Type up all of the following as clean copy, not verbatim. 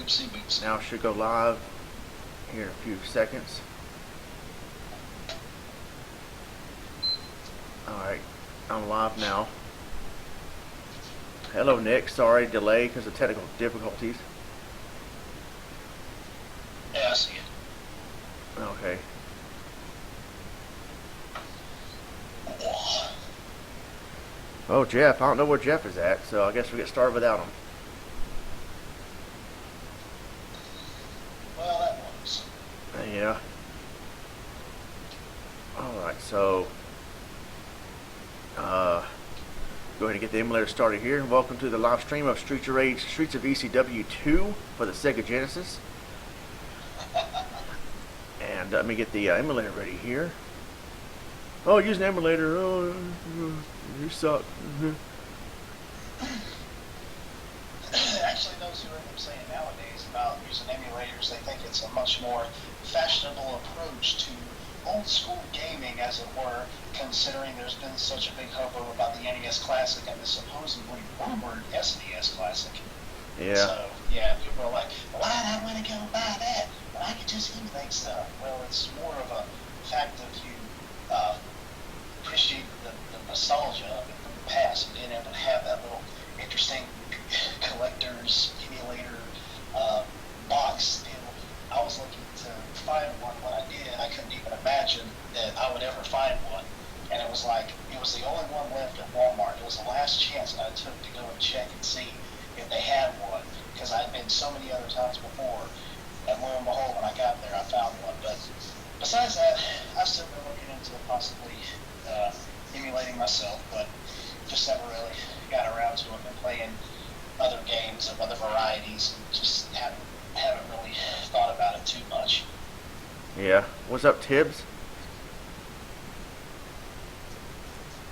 Oopsie boots. Now it should go live here in a few seconds. Alright, I'm live now. Hello Nick, sorry delay because of technical difficulties. Yeah, I see it. Okay. Oh, Jeff, I don't know where Jeff is at, so I guess we get started without him. Well, that works. Yeah. Alright, so go ahead and get the emulator started here. Welcome to the live stream of Streets of Rage, Streets of ECW 2 for the Sega Genesis. And let me get the emulator ready here. Oh, use an emulator. Oh, you suck. Actually, those who are saying nowadays about using emulators, they think it's a much more fashionable approach to old school gaming, as it were, considering there's been such a big hubbub about the NES Classic and the supposedly rumored SNES Classic. Yeah. So, yeah, people are like, why'd I want to go buy that when I could just emulate stuff? Well, it's more of a fact of you appreciate the nostalgia of it from the past and being able to have that little interesting collector's emulator box. And I was looking to find one. When I did, I couldn't even imagine that I would ever find one. And it was like, it was the only one left at Walmart. It was the last chance that I took to go and check and see if they had one, because I'd been so many other times before. And lo and behold, when I got there, I found one. But besides that, I've still been looking into possibly emulating myself, but just never really got around to it. Been playing other games of other varieties, and just haven't really thought about it too much. Yeah. What's up, Tibbs?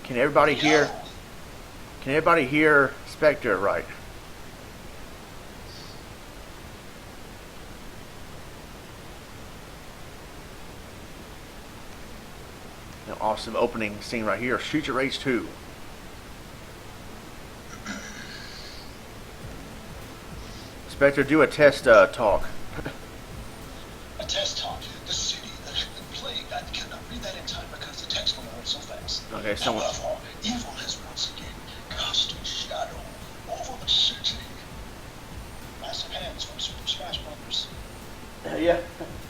Can everybody hear? Can everybody hear Spectre right? An awesome opening scene right here. Streets of Rage 2. Spectre, do a test talk. A test talk. The city that had been plagued, I cannot read that in time because the text will load so fast. Okay, someone. However, evil has once again cast a shadow over the city. Massive hands from Super Smash Brothers. Yeah.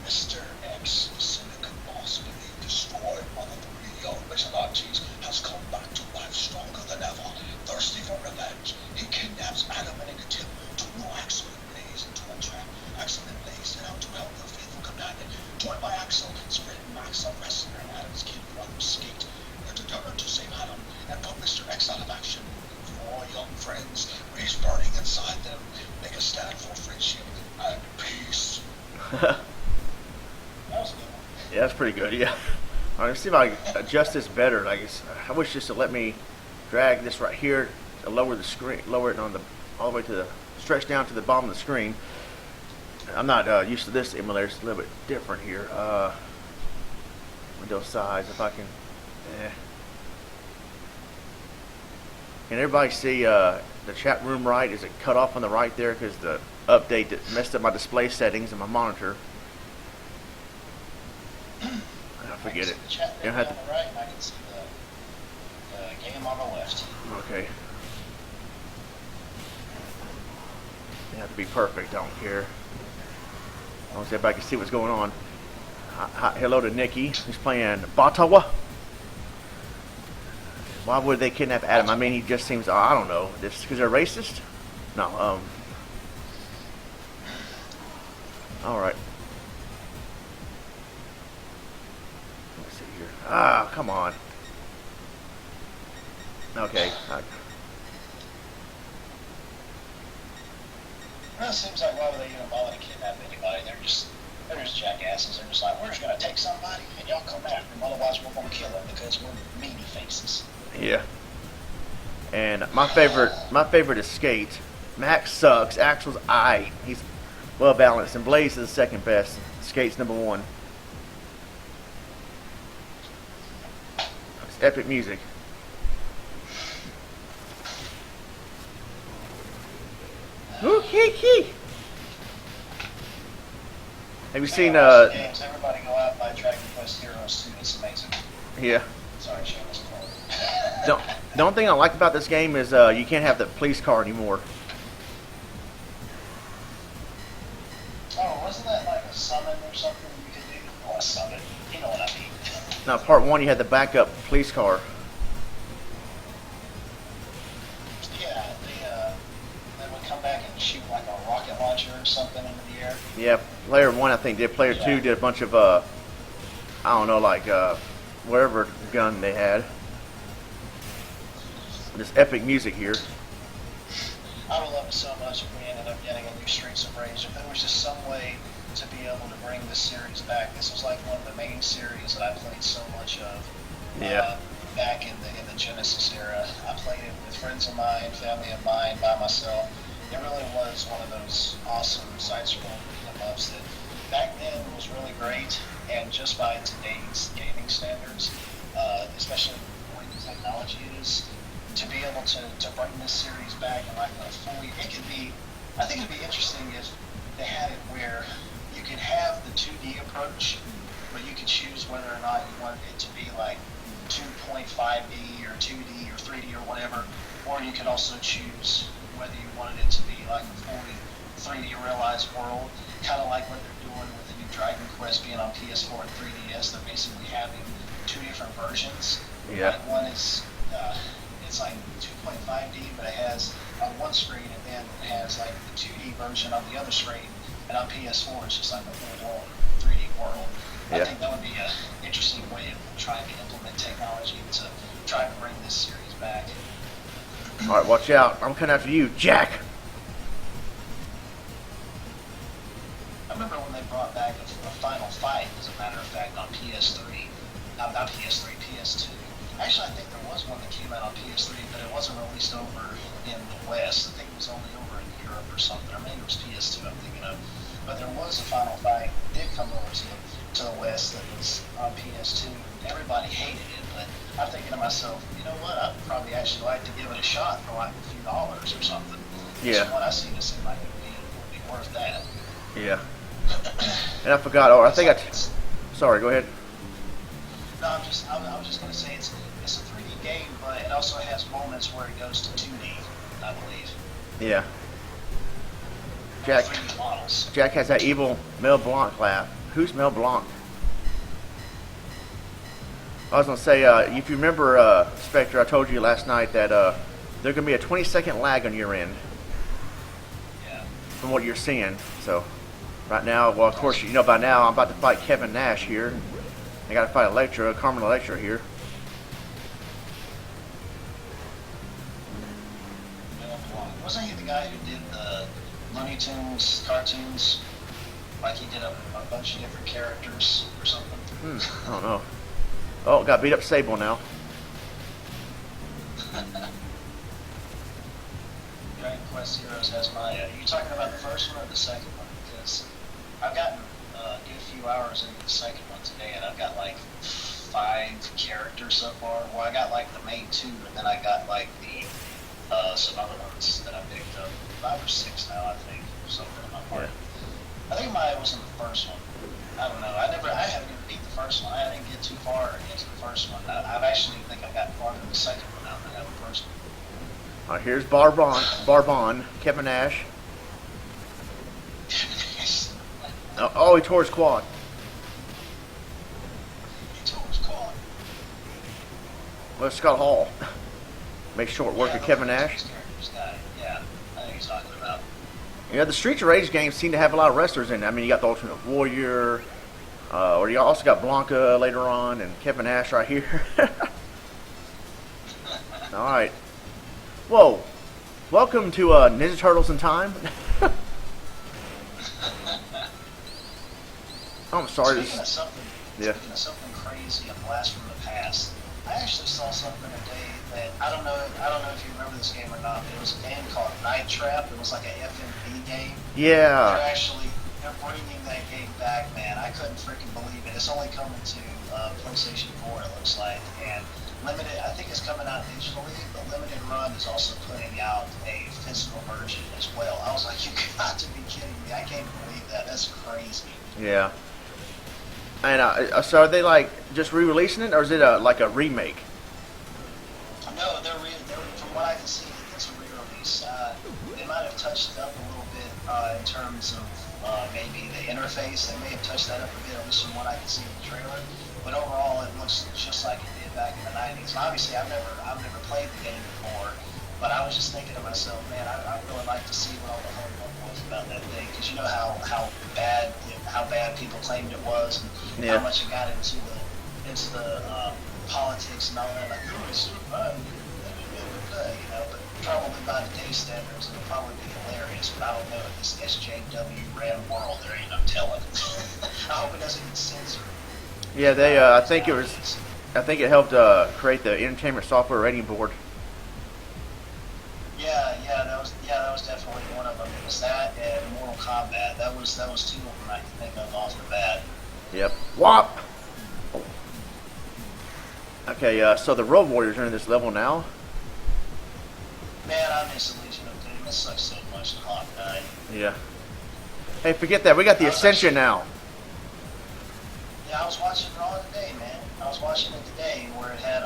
Mr. X, the cynic boss beneath destroyed by the three young vigilantes, has come back to life stronger than ever. Thirsty for revenge, he kidnaps Adam in an attempt to lure Axel and Blaze into a trap. Axel and Blaze set out to help their faithful companion. Joined by Axel, Spirit Max, a wrestler, and Adam's kid brother Skate. They're determined to save Adam and put Mr. X out of action. Four young friends, rage burning inside them, make a stand for friendship and peace. That was a good one. Yeah, that's pretty good. Yeah. All right, let's see if I can adjust this better. I wish this to let me drag this right here to lower the screen, lower it on the all the way to the stretch down to the bottom of the screen. I'm not used to this emulator. It's a little bit different here. Window size, if I can. Can everybody see the chat room right? Is it cut off on the right there because the update that messed up my display settings and my monitor? Forget it. The chat room on the right, and I can see the game on the left. Okay. They have to be perfect. I don't care. As long as everybody can see what's going on. Hello to Nikki, who's playing Batawa. Why would they kidnap Adam? I mean, he just seems, I don't know, just because they're racist? No, alright. Let's see here. Ah, come on. Okay. Well, it seems like why would they even bother to kidnap anybody? They're just jackasses. They're just like, we're just going to take somebody and y'all come after them. Otherwise, we're going to kill them because we're meanie faces. Yeah. And my favorite is Skate. Max sucks. Axel's aight. He's well balanced. And Blaze is the second best. Skate's number one. It's epic music. Ooh, key. Have you Speaking seen? of awesome games, everybody go out and buy Dragon Quest Heroes 2. It's amazing. Yeah. Sorry, shameless plug. The only thing I like about this game is you can't have the police car anymore. Oh, wasn't that like a summon or something you could do? Oh, a summon. You know what I mean. Now, part 1, you had the backup police car. Yeah, they would come back and shoot like a rocket launcher or something into the air. Yeah, player 1 I think did. Player 2 did a bunch of I don't know, like whatever gun they had. This epic music here. I would love it so much if we ended up getting a new Streets of Rage. If there was just some way to be able to bring this series back. This was like one of the main series that I played so much of. Yeah. Back in the Genesis era, I played it with friends of mine, family of mine, by myself. It really was one of those awesome side-scrolling beat-em-ups that back then was really great, and just by today's gaming standards, especially the way the technology is, to be able to bring this series back and like a fully, it could be, I think it'd be interesting if they had it where you could have the 2D approach, but you could choose whether or not you wanted it to be like 2.5D or 2D or 3D or whatever, or you could also choose whether you wanted it to be like a fully 3D realized world, kind of like what they're doing with the new Dragon Quest being on PS4 and 3DS. They're basically having two different versions. Yeah. Like one is it's like 2.5D, but it has on one screen, and then it has like the 2D version on the other screen, and on PS4 it's just like a full-blown 3D world. Yeah. I think that would be an interesting way of trying to implement technology to try to bring this series back. All right, watch out! I'm coming after you, Jack. I remember when they brought back a Final Fight, as a matter of fact, on PS3. Not PS3, PS2. Actually, I think there was one that came out on PS3, but it wasn't released over in the West. I think it was only over in Europe or something, or maybe it was PS2 I'm thinking of. But there was a Final Fight that did come over to the West that was on PS2. Everybody hated it, but I'm thinking to myself, you know what, I'd probably actually like to give it a shot for like a few dollars or something. Yeah. So what I seen, it seemed like it would be worth that. Yeah. And I forgot. Oh, I think sorry, go ahead. No, I was just going to say it's a 3D game, but it also has moments where it goes to 2D, I believe. Yeah. Jack. 3D models. Jack has that evil Mel Blanc laugh. Who's Mel Blanc? I was going to say, if you remember, Spectre, I told you last night that there's going to be a 20-second lag on your end. Yeah. From what you're seeing. So, right now, well, of course, you know by now, I'm about to fight Kevin Nash here. I got to fight Electra, Carmen Electra here. Mel Blanc. Wasn't he the guy who did the Looney Tunes cartoons? Like he did a bunch of different characters or something? I don't know. Oh, got beat up Sable now. Dragon Quest Heroes has my... are you talking about the first one or the second one? Because I've gotten a good few hours into the second one today, and I've got like 5 characters so far. Well, I got like the main 2, and then I got like the some other ones that I picked up. 5 or 6 now, I think, something in my part. I think mine was in the first one. I don't know. I haven't even beat the first one. I didn't get too far into the first one. I actually think I've gotten farther in the second one now than I have the first one. All right, here's Barbon, Kevin Nash. Oh, he tore his quad. He tore his quad. Well, Scott Hall. Make short work of Kevin Nash. Yeah, I know he's talking about. Yeah, the Streets of Rage games seem to have a lot of wrestlers in it. I mean, you got the Ultimate Warrior, or you also got Blanca later on, and Kevin Nash right here. All right. Whoa. Welcome to Ninja Turtles in Time. I'm sorry. Speaking of something crazy, a blast from the past. I actually saw something today that I don't know if you remember this game or not, but it was a game called Night Trap. It was like an FMV game. Yeah. They're bringing that game back, man. I couldn't freaking believe it. It's only coming to PlayStation 4, it looks like, and limited. I think it's coming out digitally, but Limited Run is also putting out a physical version as well. I was like, you got to be kidding me! I can't believe that. That's crazy. Yeah. And so are they like just re-releasing it, or is it like a remake? No, from what I can see, it's a re-release. They might have touched it up a little bit in terms of maybe the interface. They may have touched that up a bit, at least from what I can see in the trailer. But overall, it looks just like it did back in the '90s. And obviously, I've never played the game before, but I was just thinking to myself, man, I'd really like to see what all the hubbub was about that thing, because you know how bad people claimed it was, and how much it got into the politics and all that. Like, oh, it's so fun, you know. But probably by today's standards, it'll probably be hilarious. But I don't know, this SJW ran world, there ain't no telling. I hope it doesn't get censored. Yeah, they. I think it helped create the Entertainment Software Rating Board. That was definitely one of them. It was that and Mortal Kombat. That was two of them I can think of off the bat. Yep. Whop. Okay, so the Road Warriors are in this level now. Man, I miss the Legion of Doom. It sucks so much in Hawkeye. Yeah. Hey, forget that. We got the Ascension now. Yeah, I was watching Raw today, man. I was watching it today where it had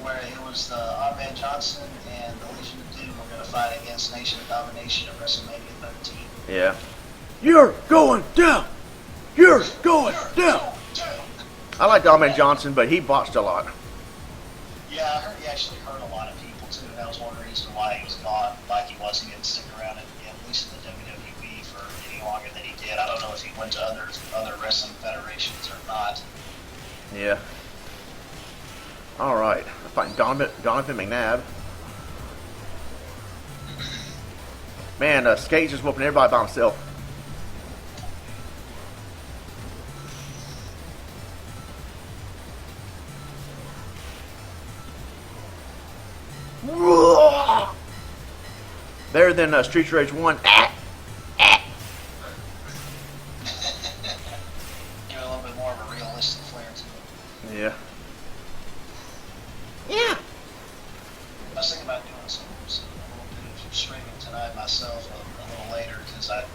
where it was the Ahmed Johnson and the Legion of Doom were going to fight against Nation of Domination at WrestleMania 13. Yeah. You're going down. You're going down. I liked Ahmed Johnson, but he botched a lot. Yeah, I heard he actually hurt a lot of people too. That was one reason why he was gone. Like he wasn't going to stick around at least in the WWE for any longer than he did. I don't know if he went to other wrestling federations or not. Yeah. All right. I'm fighting Donovan McNabb. Man, Skate's just whooping everybody by himself. Better than Street Rage 1. Give it a little bit more of a realistic flair to it. Yeah. Yeah. I was thinking about doing a little bit of streaming tonight myself a little later because I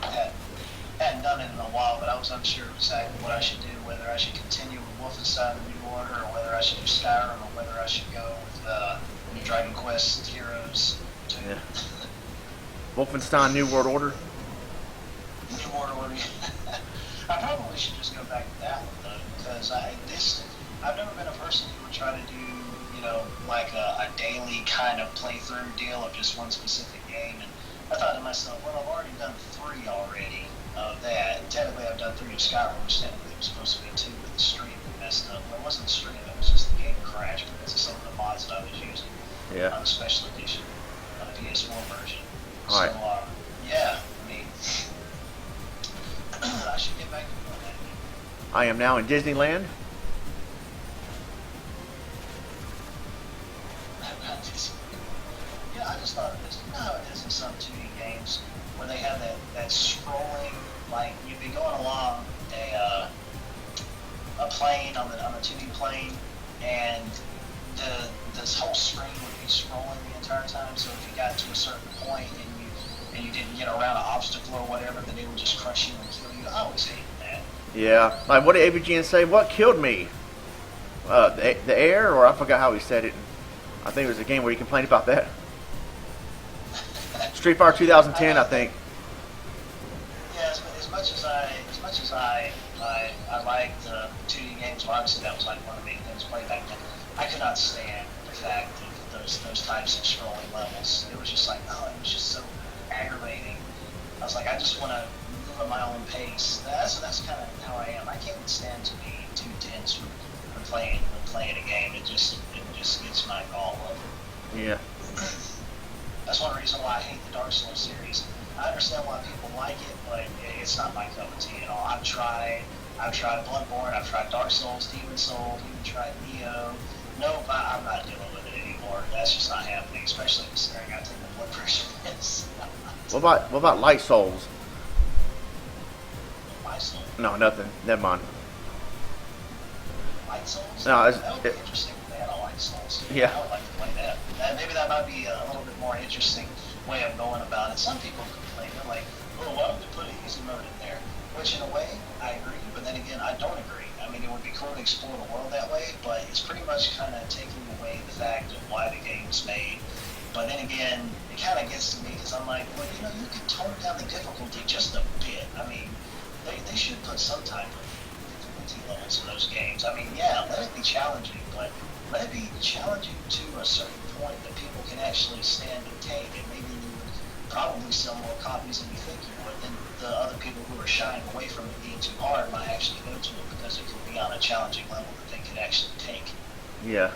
hadn't done it in a while, but I was unsure exactly what I should do, whether I should continue with Wolfenstein The New Order or whether I should do Skyrim or whether I should go with Dragon Quest Heroes 2. Yeah. Wolfenstein New World Order. New World Order. I probably should just go back to that one though, because I've never been a person who would try to do, you know, like a daily kind of playthrough deal of just one specific game. And I thought to myself, well, I've already done 3 already of that. And technically, I've done 3 of Skyrim, which technically was supposed to be 2 with the stream that messed up. Well, it wasn't the stream; it was just the game crashed because of some of the mods that I was using. Yeah. On the special edition, on the PS4 version. All right. So, yeah, I mean, I should get back to doing that. I am now in Disneyland. Yeah, I just thought of this. You know how it is in some 2D games where they have that scrolling, like you'd be going along a plane on the 2D plane, and this whole screen would be scrolling the entire time. So if you got to a certain point and you didn't get around an obstacle or whatever, then it would just crush you and kill you. I always hated that. Yeah. Like, what did AVGN say? What killed me? The air, or I forgot how he said it. I think it was a game where he complained about that. Street Fighter 2010, I think. Yeah, as much as I liked 2D games, well, obviously that was like one of the main things played back then. I could not stand the fact of those types of scrolling levels. It was just like, oh, it was just so aggravating. I was like, I just want to move at my own pace. That's kind of how I am. I can't stand to be too tense when playing a game. It just gets my gall up. Yeah. That's one reason why I hate the Dark Souls series. I understand why people like it, but it's not my cup of tea at all. I've tried Bloodborne, I've tried Dark Souls, Demon Souls, even tried Neo. Nope, I'm not dealing with it anymore. That's just not happening, especially considering I take the blood pressure meds. What about Light Souls? My soul. No, nothing. Never mind. Light Souls? No, that would be interesting if they had a Light Souls. Yeah. I would like to play that. Maybe that might be a little bit more interesting way of going about it. Some people complain, they're like, oh, why would they put an easy mode in there? Which which in a way I agree, but then again I don't agree. I mean, it would be cool to explore the world that way, but it's pretty much kind of taking away the fact of why the game was made. But then again, it kind of gets to me because I'm like, well, you know, you can tone down the difficulty just a bit. I mean, they should put some type of difficulty levels in those games. I mean, yeah, let it be challenging, but let it be challenging to a certain point that people can actually stand and take, and maybe you would probably sell more copies than you think you would. Then the other people who are shying away from it being too hard might actually go to it because it could be on a challenging level that they could actually take. Yeah.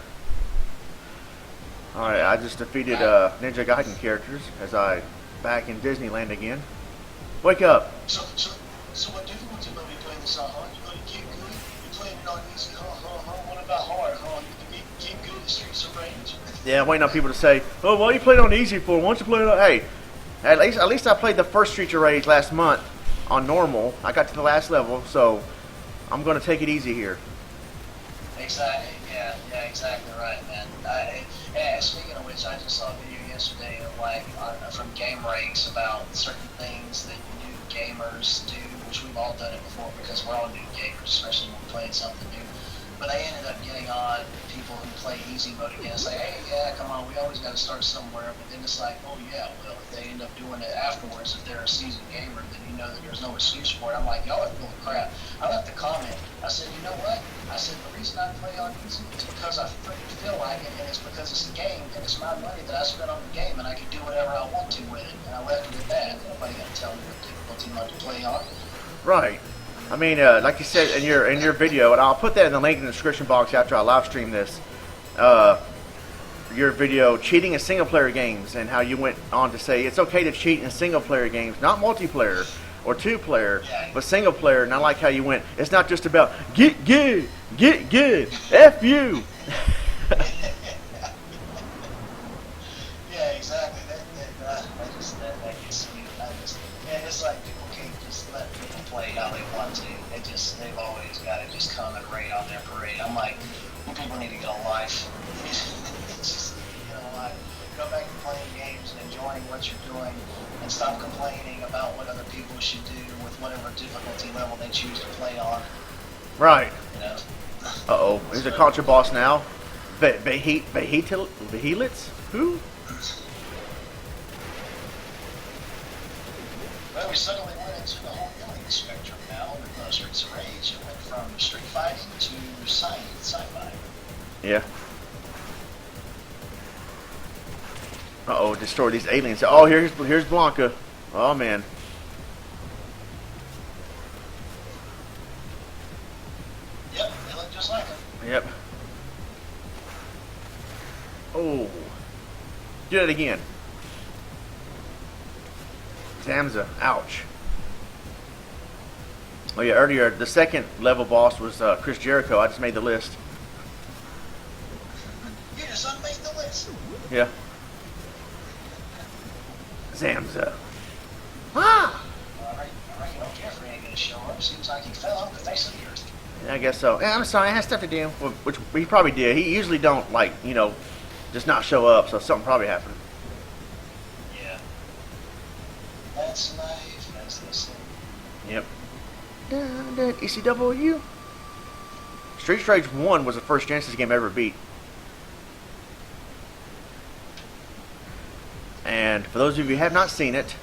Alright, I just defeated Ninja Gaiden characters as I back in Disneyland again. Wake up! So what difficulty level you playing this on, huh? You gonna get good? You playing it on easy, huh? What about hard, huh? You can get good at Streets of Rage. Yeah, I'm waiting on people to say, oh, why you played on easy for? Why don't you play it on... Hey, at least I played the first Streets of Rage last month on normal. I got to the last level, so I'm going to take it easy here. Exactly, yeah, exactly right, man. Yeah, speaking of which, I just saw a video yesterday of from Game Rakes about certain things that new gamers do, which we've all done it before because we're all new gamers, especially when we're playing something new. But they ended up getting on people who play easy mode again. It's like, hey, yeah, come on, we always got to start somewhere. But then it's like, oh yeah, well, if they end up doing it afterwards, if they're a seasoned gamer, then you know that there's no excuse for it. I'm like, y'all are full of crap. I left a comment. I said, you know what? I said, the reason I play on easy is because I freaking feel like it, and it's because it's a game, and it's my money that I spent on the game, and I can do whatever I want to with it. And I left it at that. Nobody got to tell me what difficulty mode to play on. Right. I mean, like you said in your video, and I'll put that in the link in the description box after I live stream this. Your video, cheating in single player games, and how you went on to say it's okay to cheat in single player games, not multiplayer or two player, but single player. And I like how you went. It's not just about get good, F you. Yeah, exactly. That gets me. And it's like people can't just let people play how they want to. They've always got to just come and raid on their parade. I'm like, you people need to get a life. Just get a life. Go back to playing games and enjoying what you're doing, and stop complaining about what other people should do with whatever difficulty level they choose to play on. Right. You know? Uh-oh. There's a contra boss now. Behilits? Who? Well, we suddenly went into the whole Ravenous Spectre now with Streets of Rage. It went from street fighting to sci-fi. Yeah. Uh-oh, destroy these aliens. Oh, here's Blanca. Oh, man. Yep, they look just like her. Yep. Oh. Do that again. Zamza. Ouch. Oh, yeah, earlier, the second level boss was Chris Jericho. I just made the list. You just unmade the list. Yeah. Zamza. Ah! I reckon old Jeffrey ain't gonna show up. Seems like he fell off the face of the earth. Yeah, I guess so. Yeah, I'm sorry, I had stuff to do. Which he probably did. He usually don't, like, you know, just not show up, so something probably happened. Yeah. That's life, as they say. Yep. ECW. Street Rage 1 was the first Genesis game I ever beat. And for those of you who have not seen it,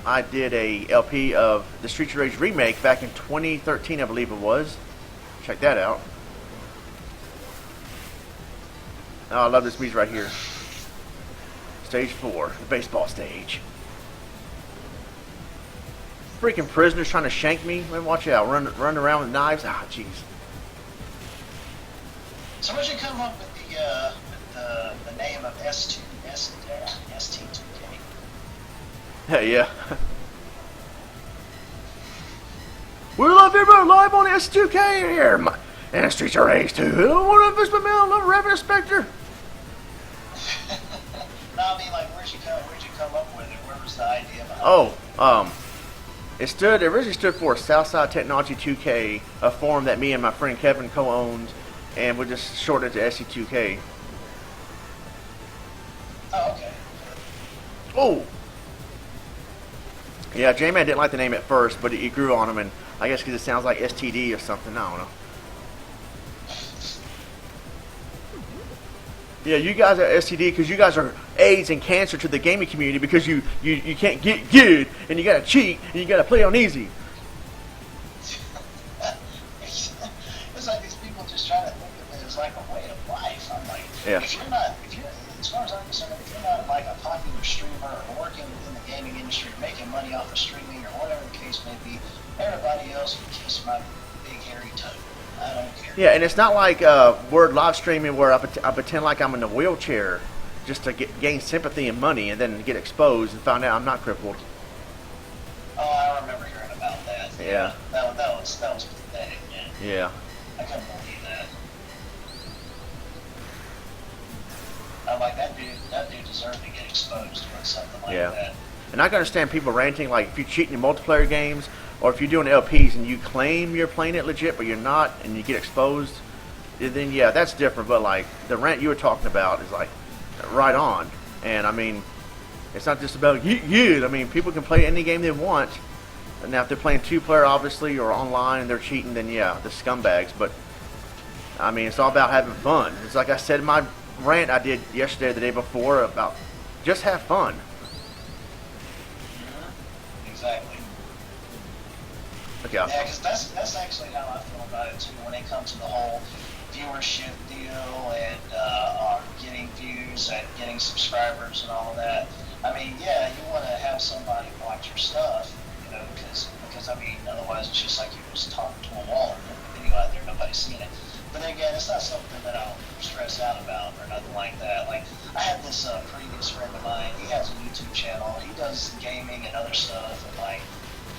I did a LP of the Street Rage remake back in 2013, I believe it was. Check that out. Oh, I love this music right here. Stage 4, the baseball stage. Freaking prisoners trying to shank me. Man, watch out. Run around with knives. Ah, jeez. So where'd you come up with the name of ST2K? Hey, yeah. We're live on ST2K here. And Streets of Rage 2. What if it's my man? I love Ravenous Spectre. No, I mean, like, where'd you come up with it? Where was the idea behind it? It originally stood for Southside Technology 2K, a forum that me and my friend Kevin co-owned, and we just shortened it to ST2K. Oh, okay. Oh! Yeah, J-Man didn't like the name at first, but he grew on him, and I guess because it sounds like STD or something. I don't know. Yeah, you guys are STD because you guys are AIDS and cancer to the gaming community because you can't get good and you gotta cheat and you gotta play on easy. It's like these people just try to think of it as like a way of life. I'm like, Yeah. if you're, as far as I'm concerned, if you're not like a popular streamer or working in the gaming industry, making money off of streaming or whatever the case may be, everybody else can kiss my big hairy toe. I don't care. Yeah, and it's not like we're live streaming where I pretend like I'm in a wheelchair just to gain sympathy and money and then get exposed and find out I'm not crippled. Oh, I remember hearing about that. Yeah. That was pathetic, man. Yeah. I couldn't believe that. I'm like, that dude deserved to get exposed for something like that. And I can understand people ranting, like if you cheat in multiplayer games or if you're doing LPs and you claim you're playing it legit but you're not and you get exposed, then yeah, that's different. But like the rant you were talking about is like right on. And I mean, it's not just about you. I mean, people can play any game they want. And now if they're playing 2-player obviously or online and they're cheating, then yeah, the scumbags. But I mean, it's all about having fun. It's like I said in my rant I did yesterday or the day before about just have fun. Exactly. Okay. Yeah, because that's actually how I feel about it too. When it comes to the whole viewership deal and getting views and getting subscribers and all of that. I mean, yeah, you want to have somebody watch your stuff, you know, because I mean, otherwise it's just like you're just talking to a wall and putting a video out there, nobody's seeing it. But then again, it's not something that I'll stress out about or nothing like that. Like, I had this previous friend of mine, he has a YouTube channel, he does gaming and other stuff, and like,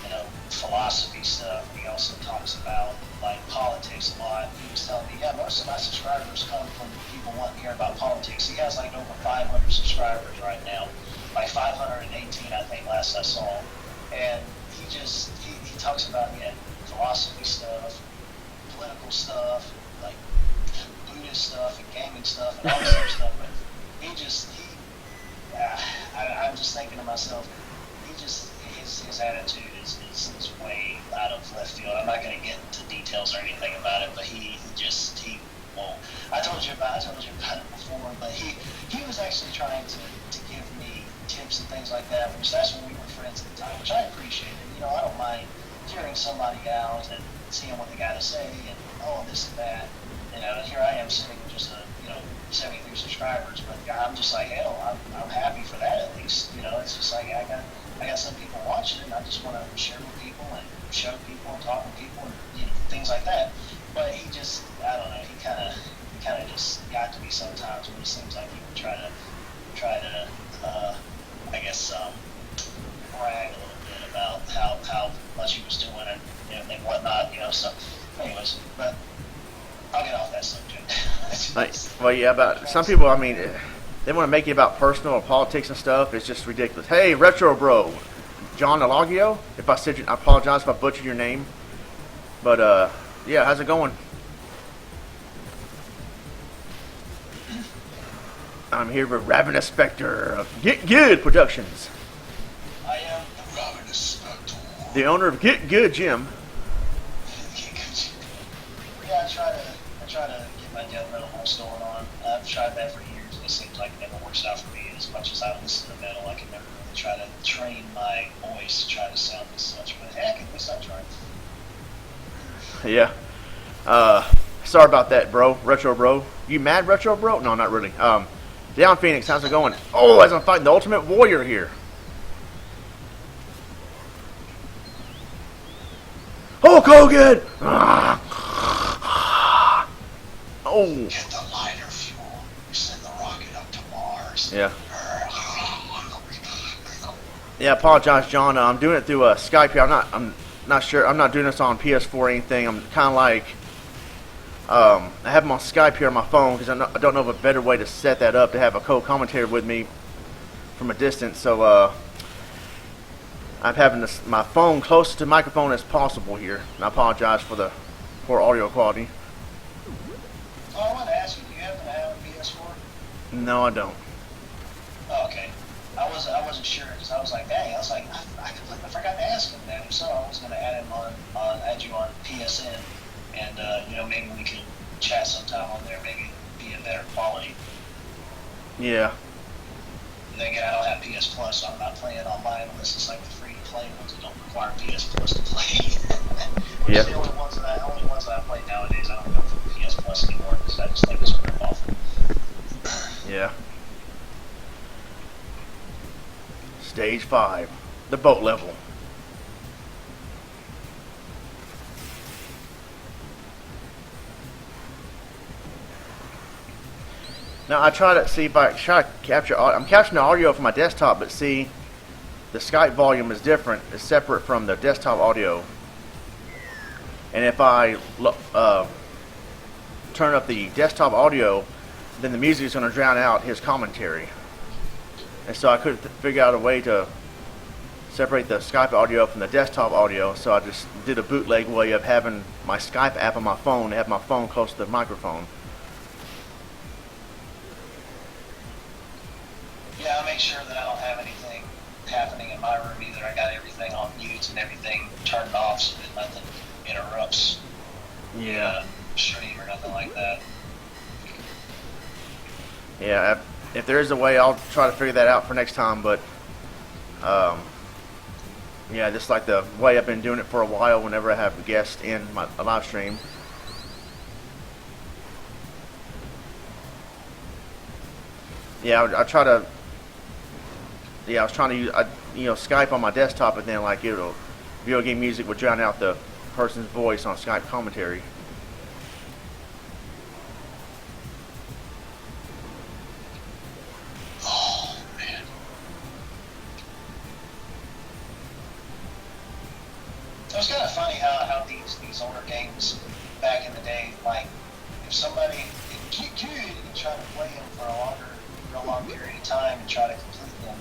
you know, philosophy stuff. He also talks about like politics a lot. He was telling me, yeah, most of my subscribers come from people wanting to hear about politics. He has like over 500 subscribers right now, like 518 I think last I saw. And he talks about philosophy stuff, political stuff, like Buddhist stuff and gaming stuff and all this other stuff. But I'm just thinking to myself, his attitude is way out of left field. I'm not going to get into details or anything about it, but he won't. I told you about it before, but he was actually trying to give me tips and things like that, which that's when we were friends at the time, which I appreciated. You know, I don't mind hearing somebody out and seeing what they got to say and this and that. You know, here I am sitting with just 73 subscribers, but I'm just like, hell, I'm happy for that at least. You know, it's just like I got some people watching it, and I just want to share with people and show people and talk with people and things like that. But he just, I don't know, he kind of just got to me sometimes when it seems like he would try to I guess brag a little bit about how much he was doing and whatnot, So, anyways, but I'll get off that subject. Well, yeah, but some people, I mean, they want to make it about personal or politics and stuff. It's just ridiculous. Hey, Retro Bro, John Alagio. If I said I apologize if I butchered your name. But yeah, how's it going? I'm here with Ravenous Spectre of Get Good Productions. I am the Ravenous Spectre. The owner of Get Good Gym. Yeah, I try to get my death metal voice going on. I've tried that for years, and it seems like it never works out for me. As much as I listen to metal, I can never really try to train my voice to try to sound as such. But heck, at least I tried. Yeah. Sorry about that, bro. Retro Bro. You mad, Retro Bro? No, not really. Down Phoenix, how's it going? Oh, as I'm fighting the Ultimate Warrior here. Hulk Hogan! Oh. Get the lighter fuel. Send the rocket up to Mars. Yeah. Yeah, I apologize, John. I'm doing it through Skype here. I'm not sure. I'm not doing this on PS4 or anything. I'm kind of like, I have them on Skype here on my phone because I don't know of a better way to set that up to have a co-commentator with me from a distance. So I'm having my phone close to the microphone as possible here. And I apologize for the poor audio quality. Oh, I wanted to ask you, do you happen to have a PS4? No, I don't. Oh, okay. I wasn't sure because I was like, dang, I completely forgot to ask him that. If so, I was going to add him add you on PSN, and maybe we could chat sometime on there. Maybe be a better quality. Yeah. And then again, I don't have PS Plus, so I'm not playing online unless it's like the free to play ones that don't require PS Plus to play. Which Yeah. is the only ones that I play nowadays. I don't go for PS Plus anymore because I just think it's a rip off. Yeah. Stage 5, the boat level. Now I try to see if I try to capture. I'm capturing the audio from my desktop, but see, the Skype volume is different. It's separate from the desktop audio. And if I turn up the desktop audio, then the music is going to drown out his commentary. And so I couldn't figure out a way to separate the Skype audio from the desktop audio, so I just did a bootleg way of having my Skype app on my phone, have my phone close to the microphone. Yeah, I make sure that I don't have anything happening in my room either. I got everything on mute and everything turned off so that nothing interrupts Yeah. stream or nothing like that. Yeah, if there is a way, I'll try to figure that out for next time, but yeah, just like the way I've been doing it for a while whenever I have a guest in my live stream. Yeah, I try to. Yeah, I was trying to use Skype on my desktop, and then like video game music would drown out the person's voice on Skype commentary. Oh man. It was kind of funny how these older games back in the day, like if somebody could try to play them for a real long period of time and try to complete them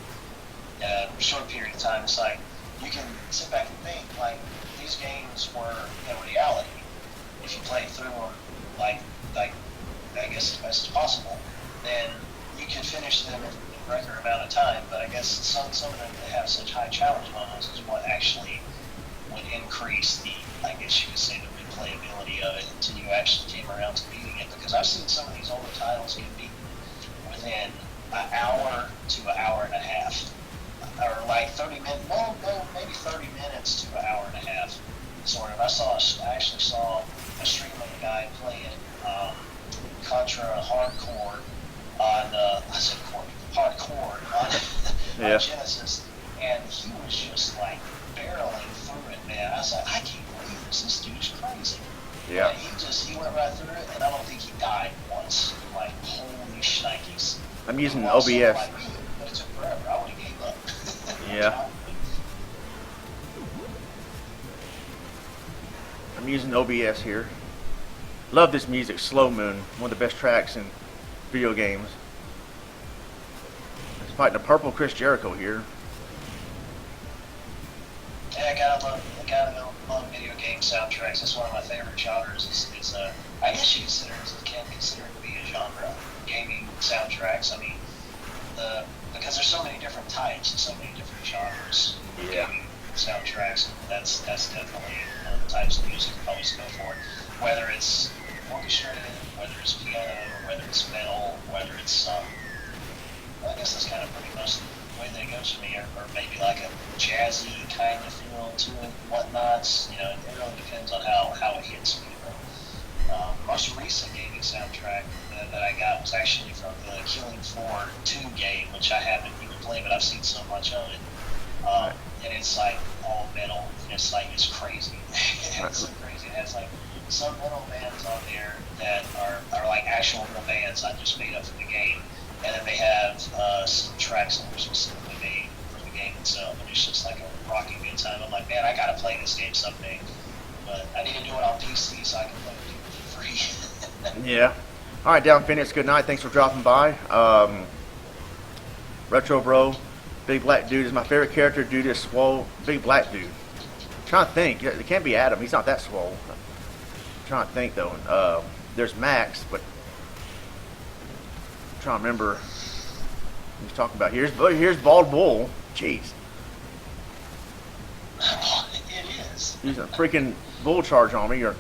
in a short period of time, it's like you can sit back and think like these games were reality. If you played through them like I guess as best as possible, then you could finish them in a record amount of time. But I guess some of them that have such high challenge levels is what actually would increase the, I guess you could say, the replayability of it until you actually came around to beating it. Because I've seen some of these older titles get beaten within an hour to an hour and a half, or like 30 minutes, no, maybe 30 minutes to an hour and a half, sort of. I actually saw a stream of a guy playing Contra Hardcore on, Hardcore on, on Genesis, and he was just like barreling through it, man. I was like, I can't believe this. This dude's crazy. Yeah. And he went right through it, and I don't think he died once. Like, holy shnikes. I'm using Well, OBS. like me, but it took forever. I would have gave up. Yeah. I'm using OBS here. Love this music, Slow Moon, one of the best tracks in video games. It's fighting a purple Chris Jericho here. Yeah, I gotta love video game soundtracks. It's one of my favorite genres. I guess you can consider it to be a genre. Gaming soundtracks. I mean, because there's so many different types and so many different genres. Yeah. Gaming soundtracks. That's definitely one of the types of music I always go for. Whether it's orchestrated, whether it's piano, whether it's metal, whether it's I guess that's kind of pretty much the way that it goes for me, or maybe like a jazzy kind of feel to it, whatnot. It really depends on how it hits me. Most recent gaming soundtrack that I got was actually from the Killing Floor 2 game, which I haven't even played, but I've seen so much of it. And it's like all metal. It's crazy. It's so crazy. It has like some metal bands on there that are like actual real bands I just made up for the game. And then they have some tracks that were specifically made for the game itself. And it's just like a rocking good time. I'm like, man, I gotta play this game someday. But I need to do it on PC so I can play it for free. Yeah. All right, Down Phoenix, good night. Thanks for dropping by. Retro Bro, Big Black Dude is my favorite character due to swole. Big Black Dude. I'm trying to think. It can't be Adam. He's not that swole. I'm trying to think, though. There's Max, but I'm trying to remember. He's talking about here's Bald Bull. Jeez, It is. he's a freaking bull charge on me. Or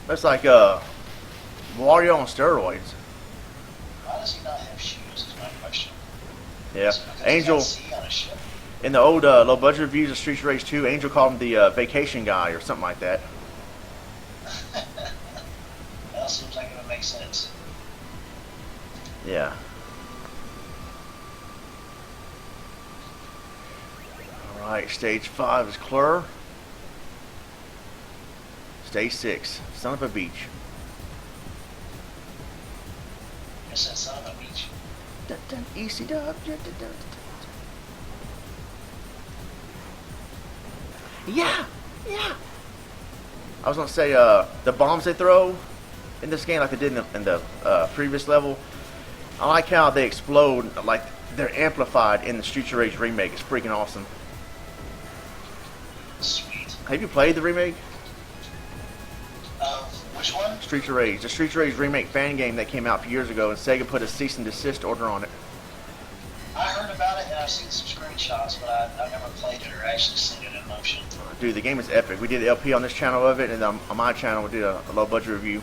that's like Wario on steroids. Why does he not have shoes? Is my question. Yeah, Is it because Angel. he's at sea on a ship? In the old low budget reviews of Streets of Rage 2, Angel called him the vacation guy or something like that. Well, seems like it would make sense. Yeah. Alright, stage 5 is Clur. Stage 6, Son of a Beach. It's that son of a beach. Easy dub. Yeah, yeah. I was gonna say the bombs they throw in this game, like they did in the previous level. I like how they explode, like they're amplified in the Streets of Rage remake. It's freaking awesome. Sweet. Have you played the remake? Which one? Streets of Rage, the Streets of Rage remake fan game that came out a few years ago, and Sega put a cease and desist order on it. I heard about it and I've seen some screenshots, but I've never played it or actually seen it in motion. Dude, the game is epic. We did the LP on this channel of it, and on my channel we did a low budget review.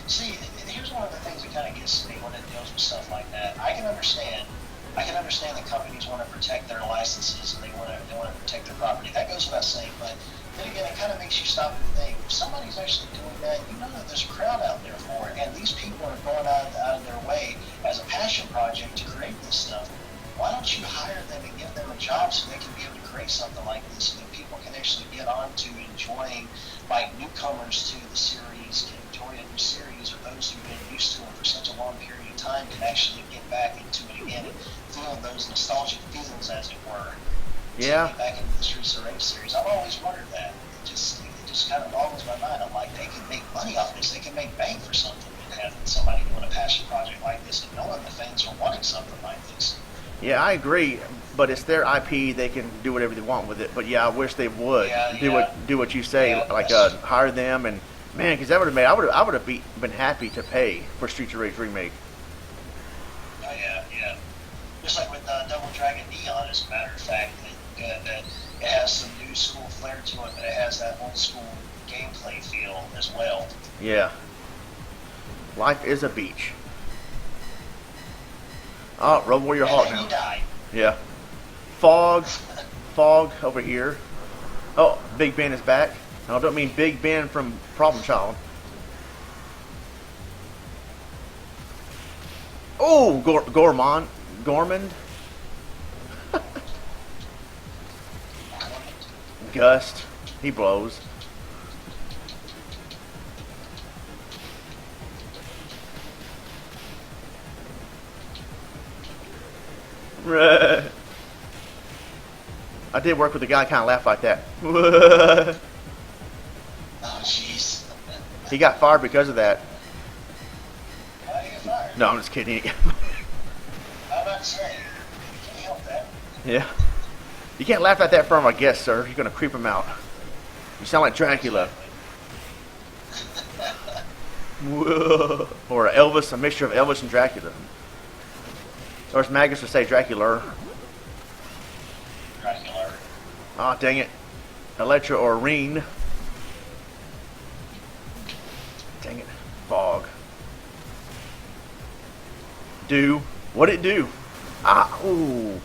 See, here's one of the things that kind of gets me when it deals with stuff like that. I can understand that companies want to protect their licenses and they want to protect their property. That goes without saying, but then again, it kind of makes you stop and think. If somebody's actually doing that, you know that there's a crowd out there for it, and these people are going out of their way as a passion project to create this stuff. Why don't you hire them and give them a job so they can be able to create something like this, so that people can actually get on to enjoying, like newcomers to the series can enjoy a new series, or those who've been used to it for such a long period of time can actually get back into it again and feel those nostalgic feelings, as it were. Yeah. To get back into the Streets of Rage series. I've always wondered that. It just kind of boggles my mind. I'm like, they can make money off this. They can make bank for something. And having somebody doing a passion project like this and knowing the fans are wanting something like this. Yeah, I agree, but it's their IP. They can do whatever they want with it. But yeah, I wish they would do what you say, like hire them and man, because that would have made I would have been happy to pay for Streets of Rage remake. Oh yeah. Just like with Double Dragon Neon, as a matter of fact, that it has some new school flair to it, but it has that old school gameplay feel as well. Yeah. Life is a beach. Oh, Road Warrior Hawk And now. he died. Yeah. Fog over here. Oh, Big Ben is back. No, I don't mean Big Ben from Problem Child. Oh, Gormand. Gust. He blows. I did work with a guy kind of laughed like that. Oh, jeez. He got fired because of that. Why did he get fired? No, I'm just kidding. I'm not saying. You can't help that. Yeah. You can't laugh at that from our guest, sir. You're going to creep him out. You sound like Dracula. Or Elvis, a mixture of Elvis and Dracula. Or as Magus would say, Dracula. Dracula. Oh, dang it. Electra or Reen. Dang it. Fog. Do. What'd it do? Ah, ooh.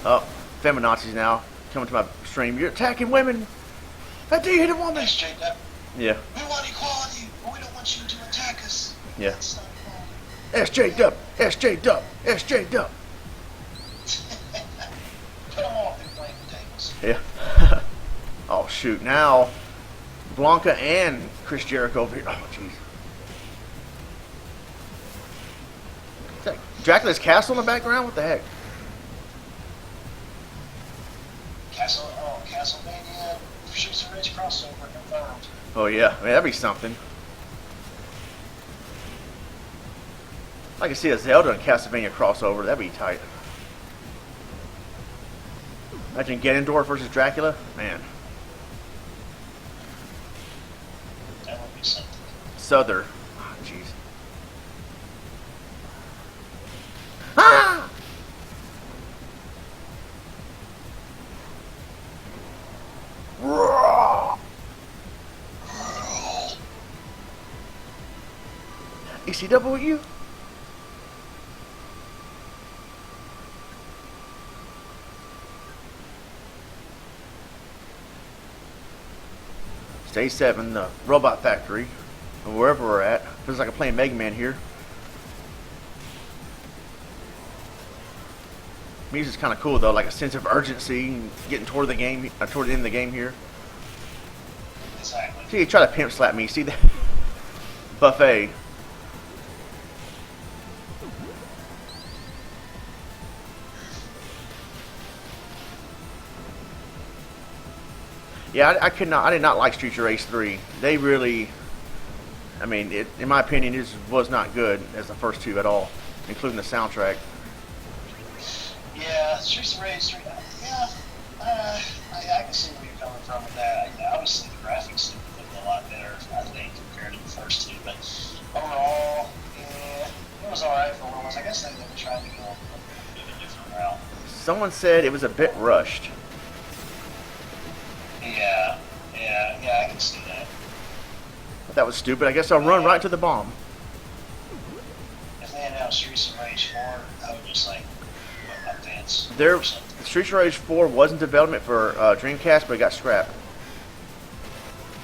Oh, feminazis now coming to my stream. You're attacking women. How dare you hit a woman? That's straight up. Yeah. We want equality, but we don't want you to attack us. Yeah. That's not wrong. SJ Dub. Put them off their playing tables. Yeah. Oh, shoot. Now, Blanca and Chris Jericho over here. Oh, jeez. Is that Dracula's castle in the background? What the heck? Castlevania, Streets of Rage crossover confirmed. Oh, yeah. I mean, that'd be something. I can see a Zelda and Castlevania crossover. That'd be tight. Imagine Ganondorf versus Dracula. Man. That would be something. Souther. Oh, jeez. Ah! ECW? Stage 7, the Robot Factory, or wherever we're at. Feels like I'm playing Mega Man here. Music's kind of cool though, like a sense of urgency, getting toward the game, toward the end of the game here. Exactly. See, you try to pimp slap me. See that? Buffet. Yeah, I could not. I did not like Street Race 3. They really, I mean, in my opinion, it was not good as the first two at all, including the soundtrack. Yeah, Streets of Rage 3. Yeah, I can see where you're coming from with that. Yeah, obviously, the graphics look a lot better, I think, compared to the first two. But overall, yeah, it was alright for what it was. I guess they were trying to go a bit of a different route. Someone said it was a bit rushed. Yeah, I can see that. That was stupid. I guess I'll run right to the bomb. If they announced Streets of Rage 4, I would just like put my pants. Street Rage 4 was in development for Dreamcast, but it got scrapped.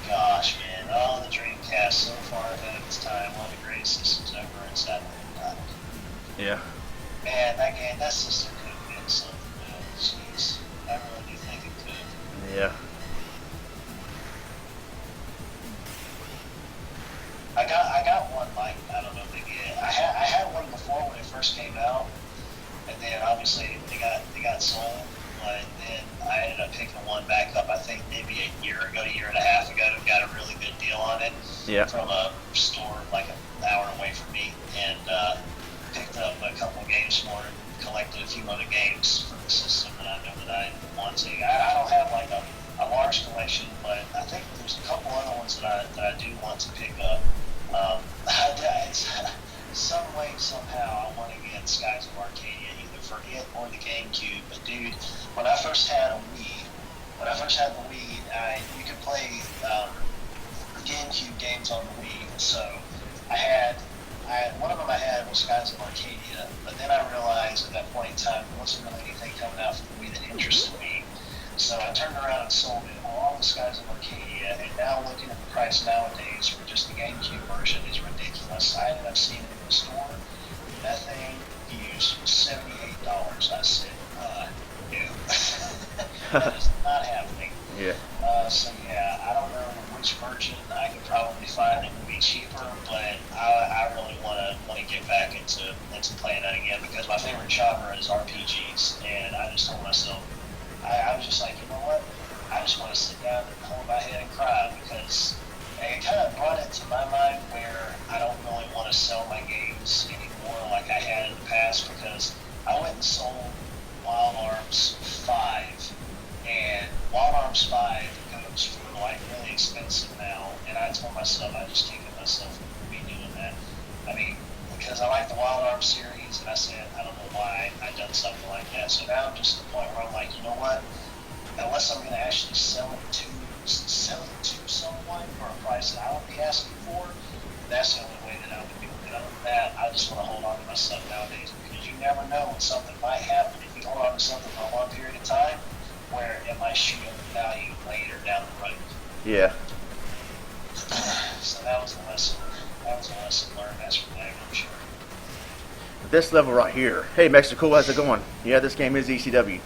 Gosh, man, oh, the Dreamcast so far ahead of its time. One of the greatest systems ever inside the product. Yeah. Man, that system could have been something good. Jeez, I really do think it could. Yeah. I got one, like, I don't know if they get it. I had one before when it first came out, and then obviously they got sold, but then I ended up picking one back up, I think maybe a year and a half ago, got a really good deal on it. Yeah. From a store like an hour away from me, and picked up a couple of games for it, collected a few other games for the system that I know that I want to. I don't have like a large collection, but I think there's a couple other ones that I do want to pick up. It's some way, somehow, I want to get Skies of Arcadia, either for it or the GameCube. But dude, when I first had the Wii, you could play GameCube games on the Wii. So one of them I had was Skies of Arcadia, but then I realized at that point in time there wasn't really anything coming out for the Wii that interested me. So I turned around and sold it along with Skies of Arcadia, and now looking at the price nowadays for just the GameCube version is ridiculous. I ended up seeing it in the store. That thing used $78. I said, no. That is not happening. Yeah. So yeah, I don't know which version I could probably find that would be cheaper, but I really want to get back into playing that again because my favorite genre is RPGs, and I just told myself, I was just like, you know what? I just want to sit down and hold my head and cry because it kind of brought it to my mind where I don't really want to sell my games anymore like I had in the past because I went and sold Wild Arms 5, and Wild Arms 5 goes for like really expensive now, and I told myself I just can't get myself to be doing that. I mean, because I like the Wild Arms series, and I said, I don't know why I done something like that. So now I'm just at the point where I'm like, you know what? Unless I'm going to actually sell it to someone for a price that I would be asking for, that's the only way that I would do it. Other than that, I just want to hold on to my stuff nowadays because you never know when something might happen. If you hold on to something for a long period of time, where it might shoot up in value later down the road. Yeah. So that was a lesson. That was a lesson learned. That's for that, I'm sure. This level right here. Hey, Mexico, how's it going? Yeah, this game is ECW.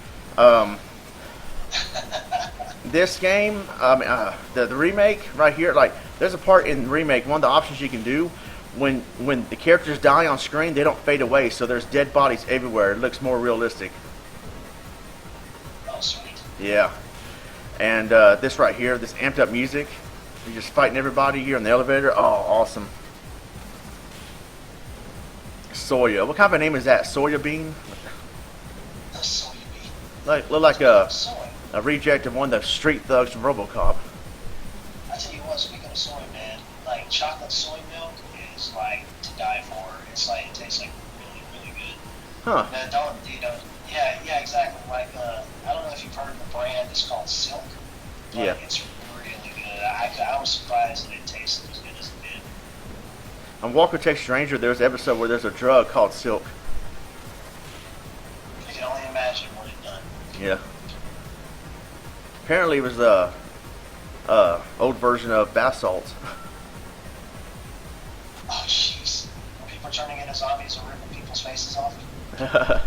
This game, the remake right here, like, there's a part in the remake, one of the options you can do, when the characters die on screen, they don't fade away, so there's dead bodies everywhere. It looks more realistic. Oh, sweet. Yeah. And this right here, this amped up music, you're just fighting everybody here in the elevator. Oh, awesome. Soya. What kind of a name is that? Soya Bean? A soy bean. Look like a Soy. reject of one of the street thugs from RoboCop. I tell you what, speaking of soy, man, like chocolate soy milk It's like it tastes like really, really good. Huh. Now, don't you know? Yeah, exactly. Like I don't know if you've heard of the brand. It's called Silk. Yeah. It's really good. I was surprised that it tasted as good as it did. On Walker Texas Ranger, there's an episode where there's a drug called Silk. You can only imagine what it done. Yeah. Apparently, it was the old version of bath salts. Oh, jeez. People turning into zombies and ripping people's faces off.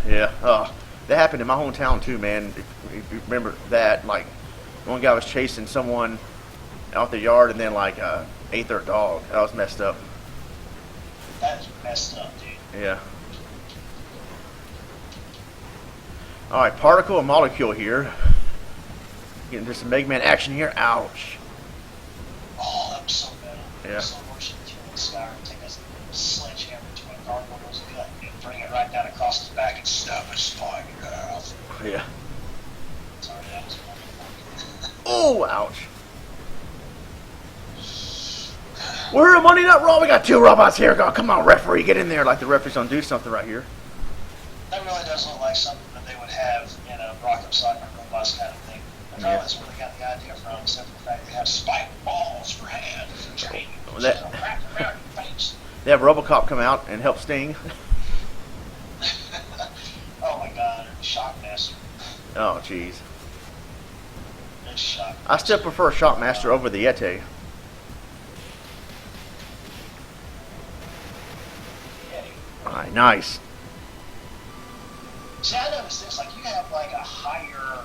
Yeah. That happened in my hometown too, man. If you remember that, like, one guy was chasing someone out the yard and then like ate their dog. That was messed up. That is messed up, dude. Yeah. All right, particle and molecule here. Getting into some Mega Man action here. Ouch. Oh, that was so bad. Yeah. So much to Skyrim. Take a sledgehammer to a gargoyle's gut and bring it right down across his back and stab his spine in half. Yeah. Sorry, that was wonderful. Oh, ouch. We're a Money Nut Raw. We got two robots here. God, come on, referee, get in there. Like the referee's gonna do something right here. That really does look like something that they would have in a Rock'em Sock'em Robots kind of thing. I probably that's where they got the idea from, except for the fact they have spike balls for hands and chains. They have RoboCop come out and help Sting. Oh my God, Shockmaster. Oh, jeez. It's Shockmaster. I still prefer Shockmaster over the Yeti. Alright, nice. See, I noticed this, like, you have, like, a higher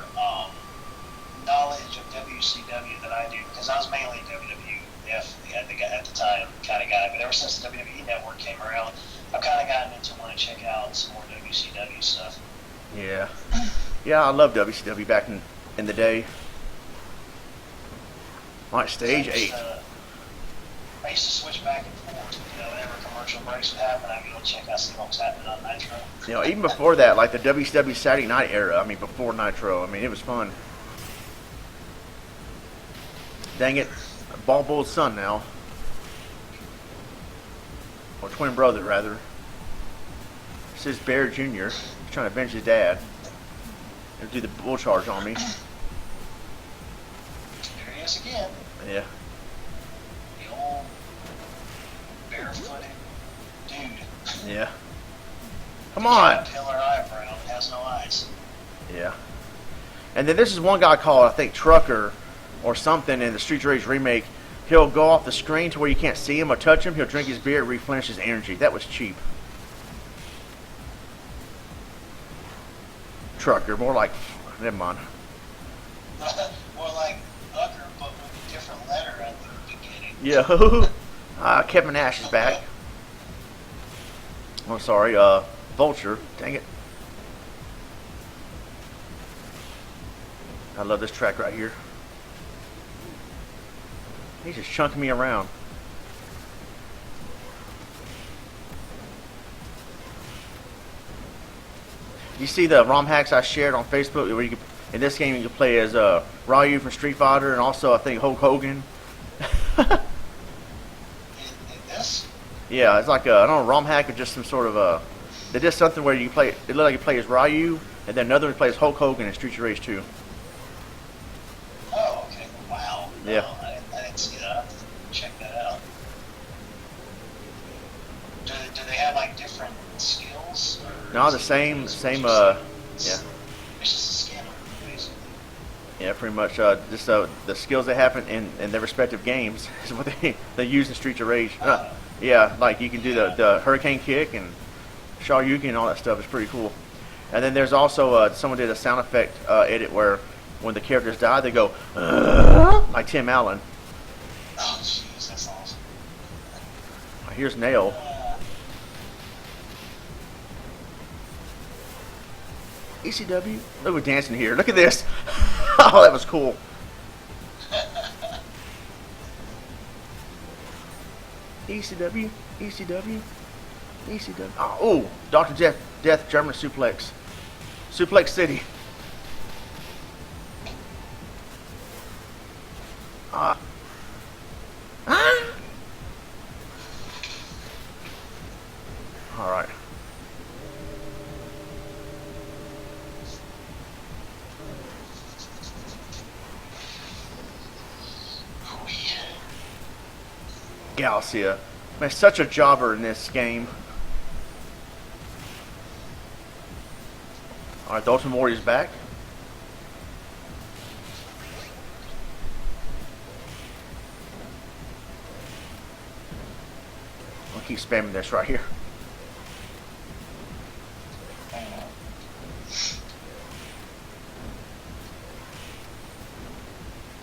knowledge of WCW than I do, because I was mainly WWF at the time kind of guy, but ever since the WWE Network came around, I've kind of gotten into wanting to check out some more WCW stuff. Yeah. Yeah, I love WCW back in the day. Alright, stage 8. I used to switch back and forth, you know, whenever commercial breaks would happen, I'd go check out see what was happening on Nitro. You know, even before that, like the WCW Saturday Night era, I mean, before Nitro, I mean, it was fun. Dang it, Ball Bull's son now. Or twin brother, rather. This is Bear Jr. He's trying to avenge his dad. He'll do the bull charge on me. There he is again. Yeah. The old barefooted dude. Yeah. Come on. Pillar eyebrow, has no eyes. Yeah. And then this is one guy called, I think, Trucker or something in the Street Rage remake. He'll go off the screen to where you can't see him or touch him. He'll drink his beer, replenish his energy. That was cheap. Trucker, more like, never mind. More like Ucker, but with a different letter at the beginning. Yeah. Kevin Nash is back. Oh, sorry. Vulture. Dang it. I love this track right here. He's just chunking me around. You see the ROM hacks I shared on Facebook where you can, in this game you can play as Ryu from Street Fighter and also I think Hulk Hogan. In this? Yeah, it's like I don't know, ROM hack or just some sort of they did something where you play. It looked like you play as Ryu and then another one plays Hulk Hogan in Street Rage 2. Oh, okay. Wow. Yeah. No, I didn't see that. I'll have to check that out. Do they have like different skills? No, the same. Yeah. It's just a skin, basically. Yeah, pretty much. Just the skills they have in their respective games is what they use in Streets of Rage. Yeah, like you can do the Hurricane Kick and Shoryuken and all that stuff. It's pretty cool. And then there's also someone did a sound effect edit where when the characters die, they go like Tim Allen. Oh, jeez, that's awesome. Here's Nail. ECW. Look, we're dancing here. Look at this. Oh, that was cool. ECW, ECW, ECW. Oh, Dr. Death German Suplex. Suplex City. Galcia. Man, such a jobber in this game. Alright, the Ultimate Warrior's back. I'll keep spamming this right here.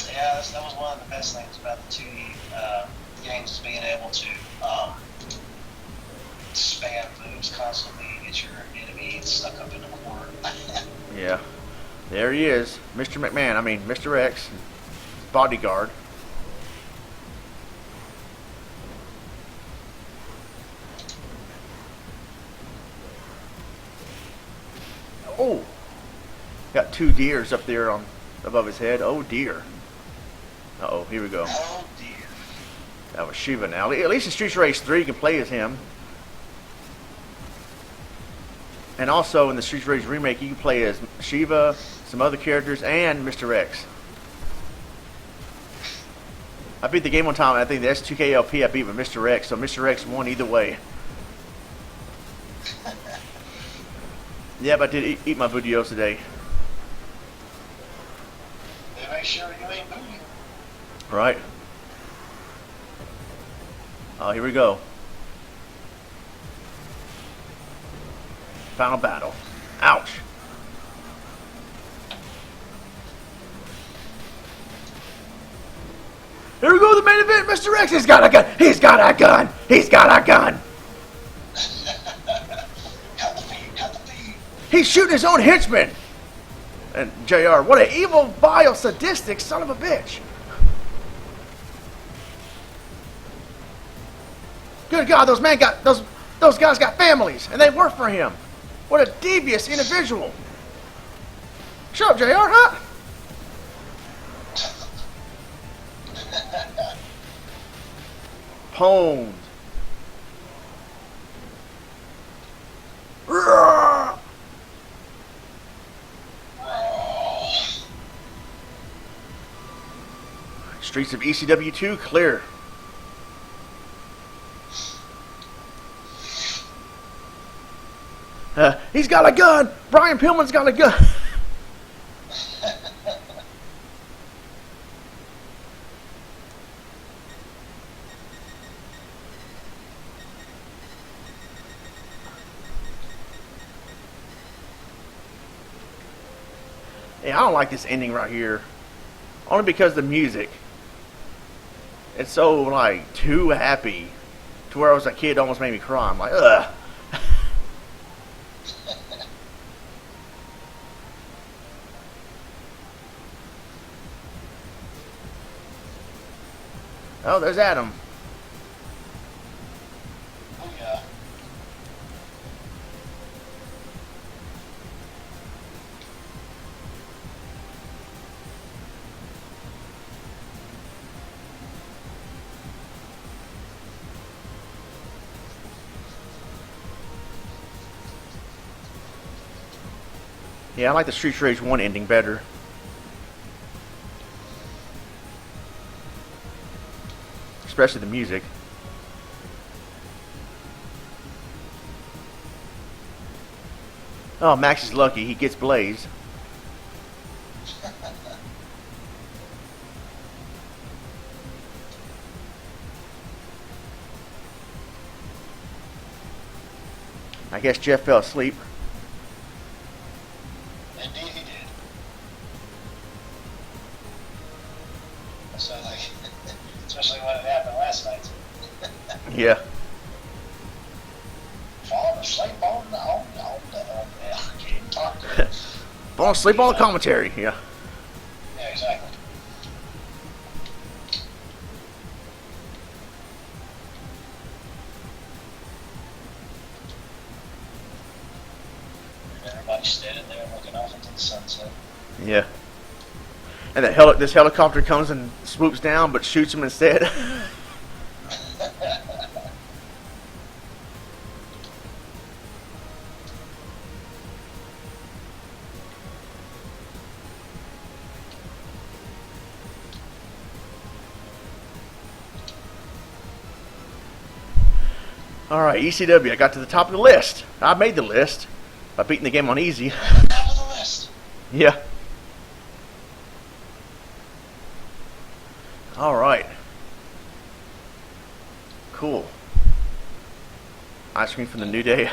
Yeah, that was one of the best things about the 2D games, is being able to spam moves constantly and get your enemy stuck up in the corner. Yeah. There he is. Mr. McMahon. I mean, Mr. X. Bodyguard. Oh. Got 2 deers up there on above his head. Oh, dear. Uh-oh. Here we go. Oh dear. That was Shiva now. At least in Streets Race 3 you can play as him. And also in the Streets Race remake you can play as Shiva, some other characters, and Mr. X. I beat the game one time, and I think the S2K LP I beat with Mr. X, so Mr. X won either way. Yeah, but I did eat my videos today. They make sure you ain't booty. Right. Oh, here we go. Final battle. Ouch. Here we go, the main event. Mr. X has got a gun. He's got a gun. He's got a gun. Cut the feed, cut the feed. He's shooting his own henchman. And JR, what an evil, vile, sadistic son of a bitch. Good God, those guys got families, and they work for him. What a devious individual. Shut up, JR, huh? Pwned. Streets of ECW2 clear. He's got a gun! Brian Pillman's got a gun! Yeah, I don't like this ending right here. Only because the music. It's so, like, too happy. To where I was a kid, it almost made me cry. I'm like, ugh. Oh, there's Adam. Oh yeah. Yeah, I like the Streets Rage 1 ending better. Especially the music. Oh, Max is lucky. He gets Blaze. I guess Jeff fell asleep. Indeed he did. So like, especially when it happened last night. Yeah. Falling asleep on the yeah, can't even talk to it. Falling asleep on the commentary. Yeah. Yeah, exactly. And everybody's standing there looking off into the sunset. Yeah. And this helicopter comes and swoops down, but shoots him instead. All right, ECW. I got to the top of the list. I made the list by beating the game on easy. Top of the list. Yeah. All right. Cool. Ice cream from the New Day.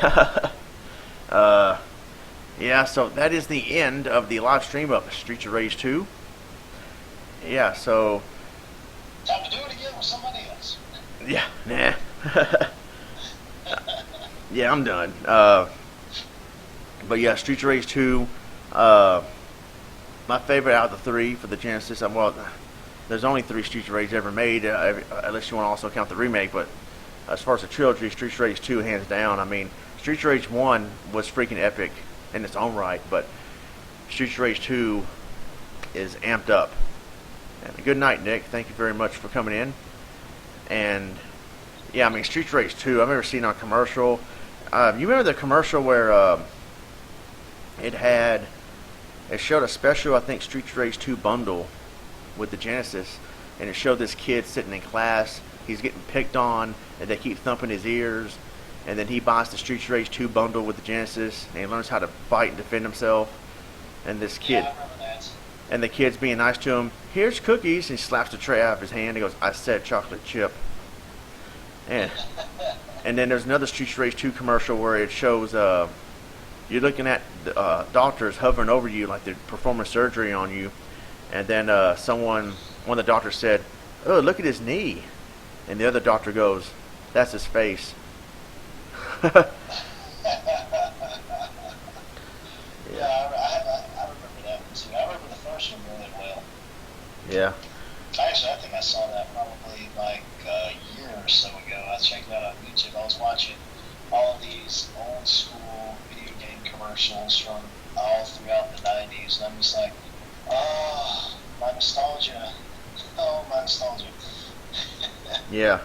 Yeah, so that is the end of the live stream of Streets of Rage 2. Yeah, so... Time to do it again with somebody else. Yeah, nah. Yeah, I'm done. But yeah, Streets of Rage 2, my favorite out of the three for the Genesis. Well, there's only 3 Streets of Rage ever made, unless you want to also count the remake. But as far as the trilogy, Streets of Rage 2, hands down. I mean, Streets of Rage 1 was freaking epic in its own right, but Streets of Rage 2 is amped up. And good night, Nick. Thank you very much for coming in. And yeah, I mean, Streets of Rage 2, I've never seen on a commercial. You remember the commercial where it showed a special, I think, Streets of Rage 2 bundle with the Genesis, and it showed this kid sitting in class. He's getting picked on, and they keep thumping his ears. And then he buys the Streets of Rage 2 bundle with the Genesis, and he learns how to fight and defend himself. And this kid, Yeah, I remember that. and the kid's being nice to him. Here's cookies, and he slaps the tray out of his hand. He goes, "I said chocolate chip." And then there's another Streets of Rage 2 commercial where it shows you're looking at doctors hovering over you like they're performing surgery on you. And then one of the doctors said, "Oh, look at his knee." And the other doctor goes, "That's his face." Yeah, I remember that one too. I remember the first one really well. Yeah. Actually, I think I saw that probably like a year or so ago. I checked it out on YouTube. I was watching all of these old school video game commercials from all throughout the 90s, and I'm just like, oh, my nostalgia. Oh, my nostalgia. Yeah.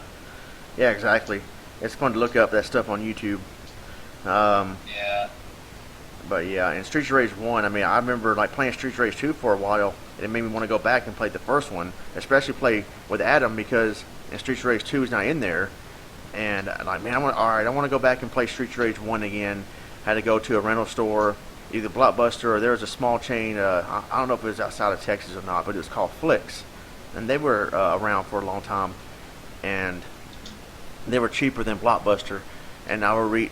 Yeah, exactly. It's fun to look up that stuff on YouTube. Yeah. But yeah, and Streets of Rage 1, I mean, I remember like playing Streets of Rage 2 for a while, and it made me want to go back and play the first one, especially play with Adam, because Streets of Rage 2 is not in there. And I'm like, man, I want to go back and play Streets of Rage 1 again. Had to go to a rental store, either Blockbuster or there was a small chain, I don't know if it was outside of Texas or not, but it was called Flicks. And they were around for a long time, and they were cheaper than Blockbuster. And I would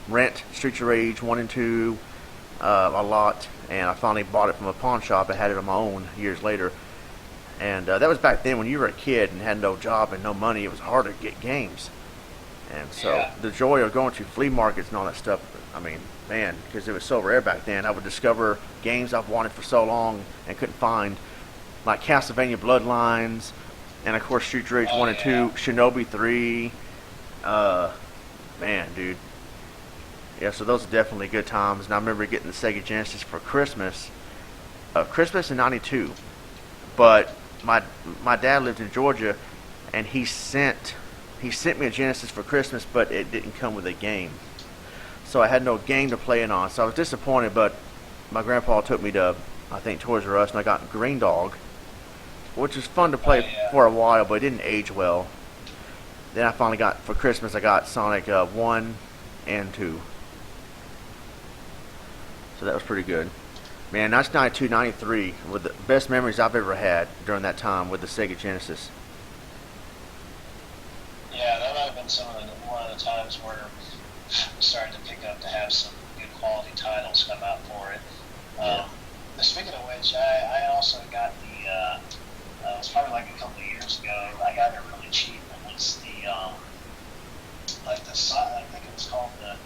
rent Streets of Rage 1 and 2 a lot, and I finally bought it from a pawn shop. I had it on my own years later. And that was back then when you were a kid and had no job and no money. It was hard to get games. And so Yeah. the joy of going to flea markets and all that stuff, I mean, man, because it was so rare back then. I would discover games I've wanted for so long and couldn't find, like Castlevania Bloodlines, and of course Streets of Rage 1 and 2, Shinobi 3. Man, dude. Yeah, so those are definitely good times. And I remember getting the Sega Genesis for Christmas in '92. But my dad lived in Georgia, and he sent me a Genesis for Christmas, but it didn't come with a game. So I had no game to play it on. So I was disappointed, but my grandpa took me to, I think, Toys R Us, and I got Green Dog, which was fun to play for a while, but it didn't age well. Then I finally got, for Christmas, I got Sonic 1 and 2. So that was pretty good. Man, 1992, 93 were the best memories I've ever had during that time with the Sega Genesis. Yeah, that might have been one of the times where we started to pick up to have some good quality titles come out for it. Speaking of which, I also got it was probably like a couple of years ago, I got it really cheap. It was I think it was called the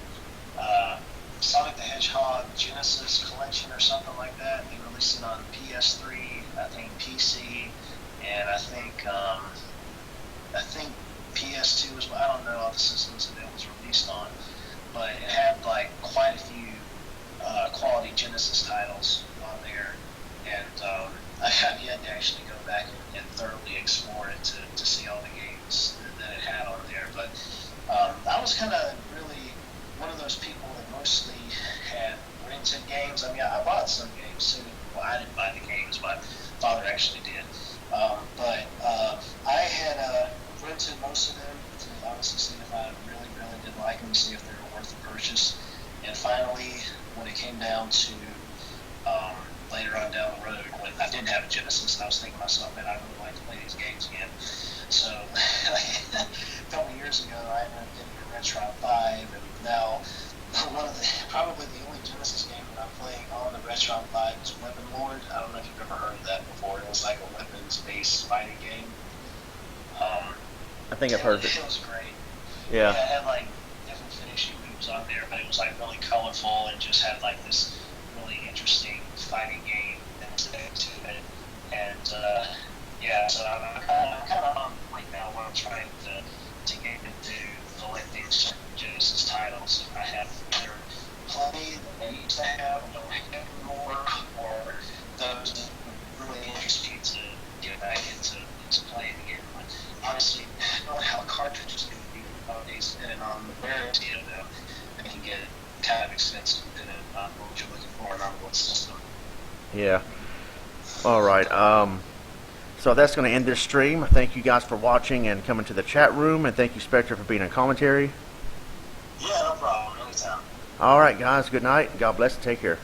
Sonic the Hedgehog Genesis Collection or something like that. They released it on PS3, I think PC, and I think PS2 was, I don't know all the systems that it was released on, but it had like quite a few quality Genesis titles on there, and I have yet to actually go back and thoroughly explore it to see all the games that it had on there. But I was kind of really one of those people that mostly had rented games. I mean, I bought some games too. Well, I didn't buy the games, my father actually did. But I had rented most of them to honestly see if I really, really did like them, see if they were worth the purchase. And finally, when it came down to later on down the road, when I didn't have a Genesis, and I was thinking to myself, man, I'd really like to play these games again. So a couple of years ago, I ended up getting a Retron 5, and now probably the only Genesis game that I'm playing on the Retron 5 is Weapon Lord. I don't know if you've ever heard of that before. It was like a weapons-based fighting game. I think I've heard of it. It was great. Yeah. It had like different finishing moves on there, but it was like really colorful and just had like this really interesting fighting game to it. And yeah, so I'm kind of on the point now where I'm trying to get into collecting certain Genesis titles that I have either played that I used to have and don't have anymore, or those that would really interest me to get back into playing again. But honestly, knowing how cartridges can be nowadays, depending on the rarity of them, they can get kind of expensive depending on what you're looking for and on what system. Yeah. All right. So that's going to end this stream. Thank you guys for watching and coming to the chat room, and thank you, Spectre, for being in commentary. Yeah, no problem. Anytime. All right, guys. Good night. God bless and take care.